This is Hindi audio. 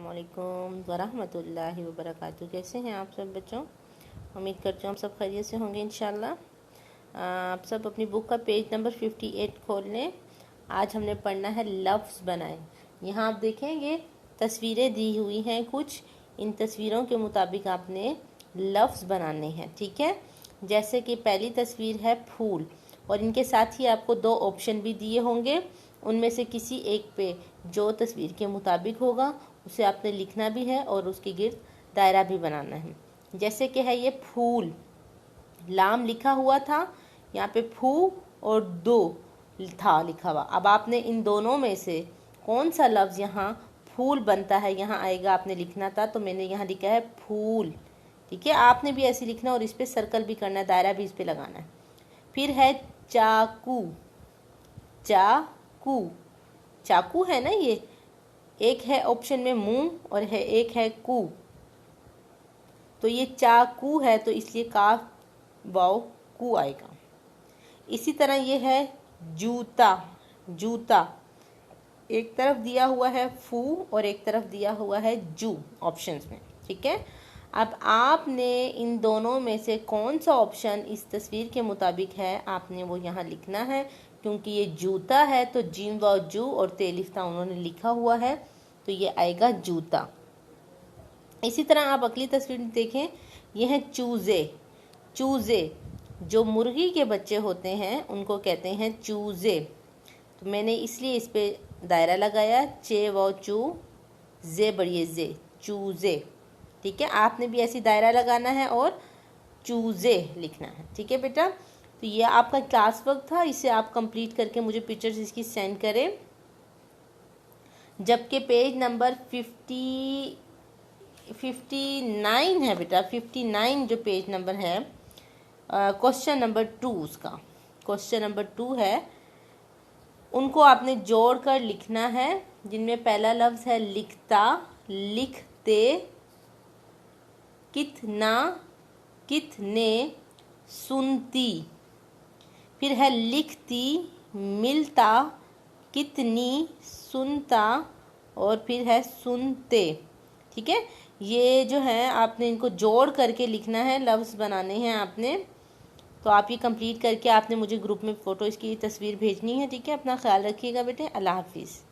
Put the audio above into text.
अस्सलामुअलैकुम वरहमतुल्लाहि वबरकातुहू। कैसे हैं आप सब बच्चों? उम्मीद करती हूँ आप सब खैरियत से होंगे इंशाल्लाह। आप सब अपनी बुक का पेज नंबर 58 खोल लें। आज हमने पढ़ना है लफ्ज़ बनाएं। यहाँ आप देखेंगे तस्वीरें दी हुई हैं कुछ, इन तस्वीरों के मुताबिक आपने लफ्ज़ बनाने हैं। ठीक है, जैसे कि पहली तस्वीर है फूल और इनके साथ ही आपको दो ऑप्शन भी दिए होंगे। उनमें से किसी एक पे जो तस्वीर के मुताबिक होगा उसे आपने लिखना भी है और उसके गिर्द दायरा भी बनाना है। जैसे कि है ये फूल, लाम लिखा हुआ था, यहाँ पे फू और दो था लिखा हुआ। अब आपने इन दोनों में से कौन सा लफ्ज़ यहाँ फूल बनता है यहाँ आएगा आपने लिखना था, तो मैंने यहाँ लिखा है फूल। ठीक है, आपने भी ऐसे लिखना और इस पर सर्कल भी करना है, दायरा भी इस पर लगाना है। फिर है चाकू, चाकू, चाकू है ना, ये एक है ऑप्शन में मुंह और है एक है कू, तो ये चाकू है तो इसलिए काफ वाव कू आएगा। इसी तरह ये है जूता, जूता एक तरफ दिया हुआ है फू और एक तरफ दिया हुआ है जू ऑप्शंस में। ठीक है, अब आपने इन दोनों में से कौन सा ऑप्शन इस तस्वीर के मुताबिक है आपने वो यहाँ लिखना है। क्योंकि ये जूता है तो जीम व जू और तेलिफ्ता उन्होंने लिखा हुआ है, तो ये आएगा जूता। इसी तरह आप अगली तस्वीर देखें, ये है चूजे, चूजे जो मुर्गी के बच्चे होते हैं उनको कहते हैं चूजे, तो मैंने इसलिए इस पे दायरा लगाया, चे व चू जे बड़िए जे, चूजे। ठीक है, आपने भी ऐसी दायरा लगाना है और चूजे लिखना है। ठीक है बेटा, तो ये आपका क्लास वर्क था, इसे आप कंप्लीट करके मुझे पिक्चर्स इसकी सेंड करें। जबकि पेज नंबर 59 है बेटा, 59 जो पेज नंबर है, क्वेश्चन नंबर 2, उसका क्वेश्चन नंबर 2 है, उनको आपने जोड़ कर लिखना है। जिनमें पहला लफ्ज़ है लिखता, लिखते, कितना, कितने, सुनती। फिर है लिखती, मिलता, कितनी, सुनता और फिर है सुनते। ठीक है, ये जो है आपने इनको जोड़ करके लिखना है, लफ्ज़ बनाने हैं आपने। तो आप ये कंप्लीट करके आपने मुझे ग्रुप में फ़ोटो इसकी तस्वीर भेजनी है। ठीक है, अपना ख्याल रखिएगा बेटे, अल्लाह हाफिज़।